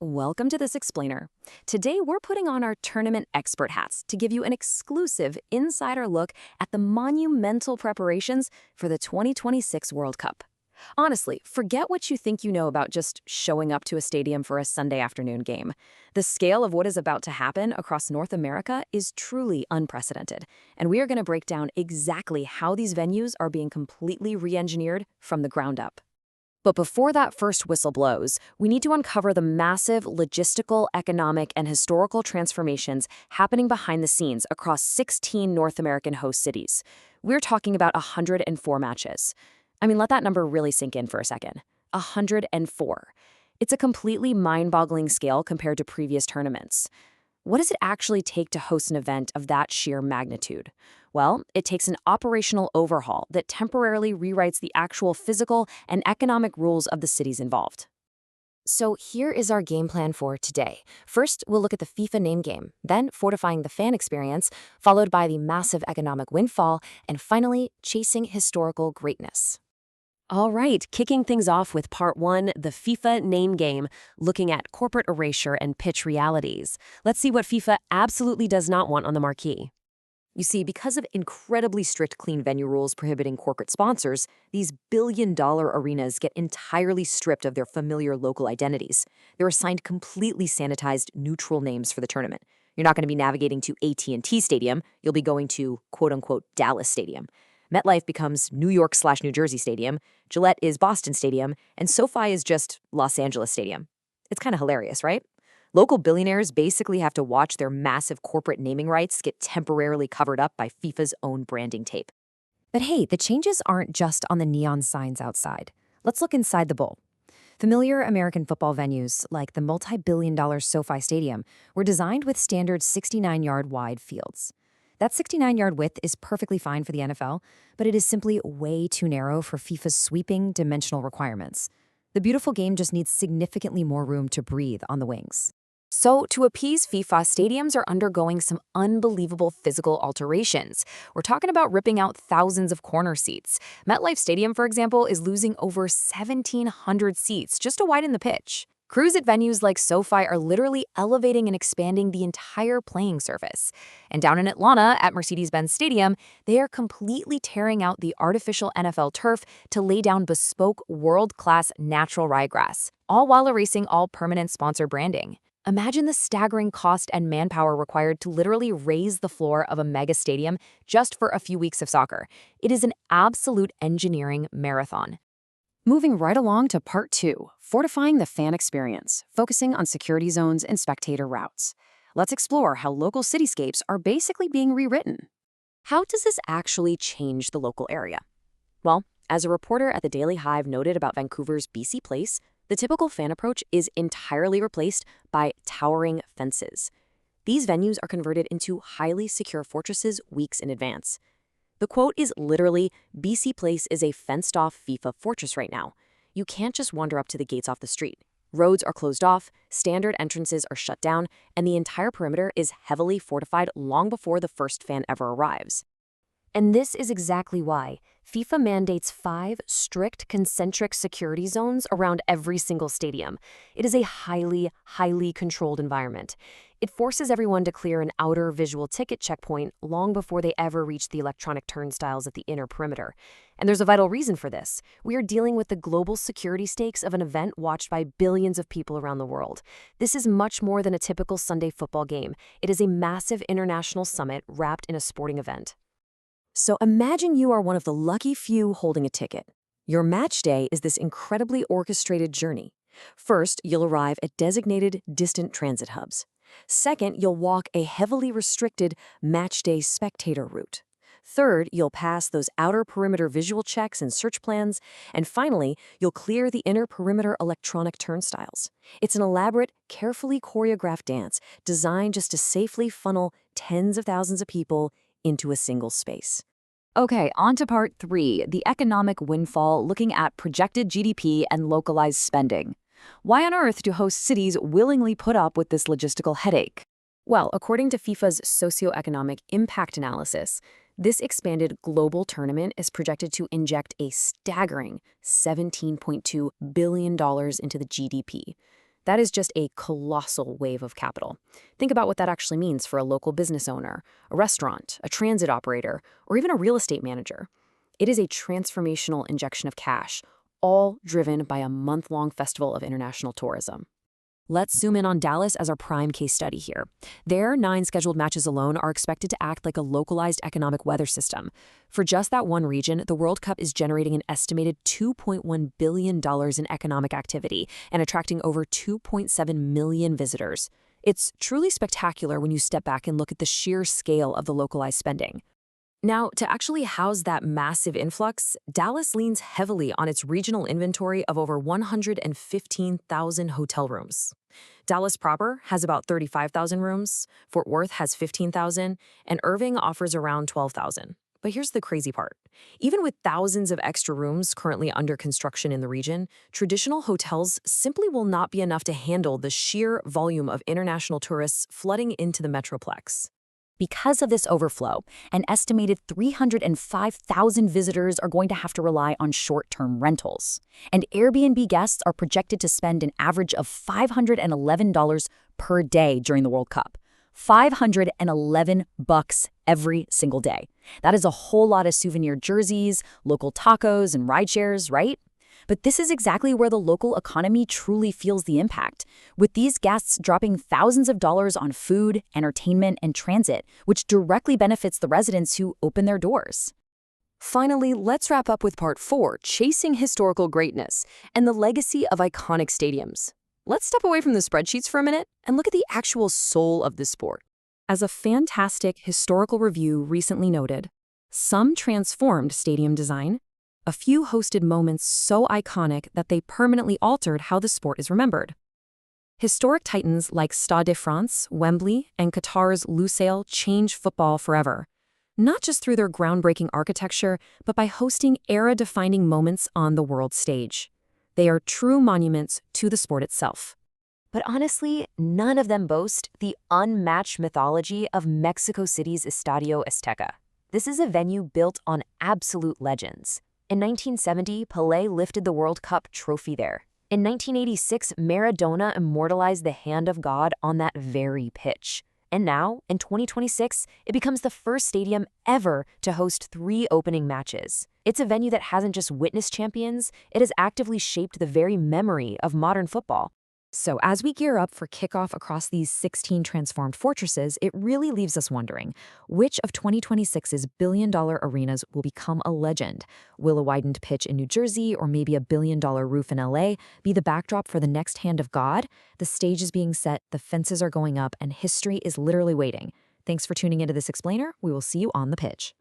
Welcome to This Explainer. Today we're putting on our tournament expert hats to give you an exclusive insider look at the monumental preparations for the 2026 World Cup. Honestly, forget what you think you know about just showing up to a stadium for a Sunday afternoon game. The scale of what is about to happen across North America is truly unprecedented, and we are going to break down exactly how these venues are being completely re-engineered from the ground up. But before that first whistle blows, we need to uncover the massive logistical, economic, and historical transformations happening behind the scenes across 16 North American host cities. We're talking about 104 matches. I mean, let that number really sink in for a second. 104. It's a completely mind-boggling scale compared to previous tournaments. What does it actually take to host an event of that sheer magnitude? Well, it takes an operational overhaul that temporarily rewrites the actual physical and economic rules of the cities involved. So here is our game plan for today. First, we'll look at the FIFA name game, then fortifying the fan experience, followed by the massive economic windfall, and finally, chasing historical greatness. All right, kicking things off with part one, the FIFA name game, looking at corporate erasure and pitch realities. Let's see what FIFA absolutely does not want on the marquee. You see, because of incredibly strict clean venue rules prohibiting corporate sponsors, these billion-dollar arenas get entirely stripped of their familiar local identities. They're assigned completely sanitized, neutral names for the tournament. You're not going to be navigating to AT&T Stadium. You'll be going to, quote-unquote, Dallas Stadium. MetLife becomes New York/New Jersey Stadium, Gillette is Boston Stadium, and SoFi is just Los Angeles Stadium. It's kind of hilarious, right? Local billionaires basically have to watch their massive corporate naming rights get temporarily covered up by FIFA's own branding tape. But hey, the changes aren't just on the neon signs outside. Let's look inside the bowl. Familiar American football venues, like the multi-billion-dollar SoFi Stadium, were designed with standard 69-yard wide fields. That 69-yard width is perfectly fine for the NFL, but it is simply way too narrow for FIFA's sweeping dimensional requirements. The beautiful game just needs significantly more room to breathe on the wings. So, to appease FIFA, stadiums are undergoing some unbelievable physical alterations. We're talking about ripping out thousands of corner seats. MetLife Stadium, for example, is losing over 1,700 seats just to widen the pitch. Crews at venues like SoFi are literally elevating and expanding the entire playing surface. And down in Atlanta, at Mercedes-Benz Stadium, they are completely tearing out the artificial NFL turf to lay down bespoke, world-class natural ryegrass, all while erasing all permanent sponsor branding. Imagine the staggering cost and manpower required to literally raise the floor of a mega stadium just for a few weeks of soccer. It is an absolute engineering marathon. Moving right along to part two, fortifying the fan experience, focusing on security zones and spectator routes. Let's explore how local cityscapes are basically being rewritten. How does this actually change the local area? Well, as a reporter at the Daily Hive noted about Vancouver's BC Place, the typical fan approach is entirely replaced by towering fences. These venues are converted into highly secure fortresses weeks in advance. The quote is literally, BC Place is a fenced-off FIFA fortress right now. You can't just wander up to the gates off the street. Roads are closed off, standard entrances are shut down, and the entire perimeter is heavily fortified long before the first fan ever arrives. And this is exactly why FIFA mandates 5 strict concentric security zones around every single stadium. It is a highly controlled environment. It forces everyone to clear an outer visual ticket checkpoint long before they ever reach the electronic turnstiles at the inner perimeter. And there's a vital reason for this. We are dealing with the global security stakes of an event watched by billions of people around the world. This is much more than a typical Sunday football game. It is a massive international summit wrapped in a sporting event. So imagine you are one of the lucky few holding a ticket. Your match day is this incredibly orchestrated journey. First, you'll arrive at designated distant transit hubs. Second, you'll walk a heavily restricted match day spectator route. Third, you'll pass those outer perimeter visual checks and search plans. And finally, you'll clear the inner perimeter electronic turnstiles. It's an elaborate, carefully choreographed dance designed just to safely funnel tens of thousands of people into a single space. Okay, on to part 3, the economic windfall, looking at projected GDP and localized spending. Why on earth do host cities willingly put up with this logistical headache? Well, according to FIFA's socioeconomic impact analysis, this expanded global tournament is projected to inject a staggering $17.2 billion into the GDP. That is just a colossal wave of capital. Think about what that actually means for a local business owner, a restaurant, a transit operator, or even a real estate manager. It is a transformational injection of cash, all driven by a month-long festival of international tourism. Let's zoom in on Dallas as our prime case study here. Their 9 scheduled matches alone are expected to act like a localized economic weather system. For just that one region, the World Cup is generating an estimated $2.1 billion in economic activity and attracting over 2.7 million visitors. It's truly spectacular when you step back and look at the sheer scale of the localized spending. Now, to actually house that massive influx, Dallas leans heavily on its regional inventory of over 115,000 hotel rooms. Dallas proper has about 35,000 rooms, Fort Worth has 15,000, and Irving offers around 12,000. But here's the crazy part. Even with thousands of extra rooms currently under construction in the region, traditional hotels simply will not be enough to handle the sheer volume of international tourists flooding into the Metroplex. Because of this overflow, an estimated 305,000 visitors are going to have to rely on short-term rentals. And Airbnb guests are projected to spend an average of $511 per day during the World Cup. $511 every single day. That is a whole lot of souvenir jerseys, local tacos, and ride shares, right? But this is exactly where the local economy truly feels the impact, with these guests dropping thousands of dollars on food, entertainment, and transit, which directly benefits the residents who open their doors. Finally, let's wrap up with part 4, chasing historical greatness and the legacy of iconic stadiums. Let's step away from the spreadsheets for a minute and look at the actual soul of the sport. As a fantastic historical review recently noted, some transformed stadium design, a few hosted moments so iconic that they permanently altered how the sport is remembered. Historic titans like Stade de France, Wembley, and Qatar's Lusail changed football forever, not just through their groundbreaking architecture, but by hosting era-defining moments on the world stage. They are true monuments to the sport itself. But honestly, none of them boast the unmatched mythology of Mexico City's Estadio Azteca. This is a venue built on absolute legends. In 1970, Pelé lifted the World Cup trophy there. In 1986, Maradona immortalized the hand of God on that very pitch. And now, in 2026, it becomes the first stadium ever to host 3 opening matches. It's a venue that hasn't just witnessed champions, it has actively shaped the very memory of modern football. So as we gear up for kickoff across these 16 transformed fortresses, it really leaves us wondering, which of 2026's billion-dollar arenas will become a legend? Will a widened pitch in New Jersey or maybe a billion-dollar roof in LA be the backdrop for the next hand of God? The stage is being set, the fences are going up, and history is literally waiting. Thanks for tuning into this explainer. We will see you on the pitch.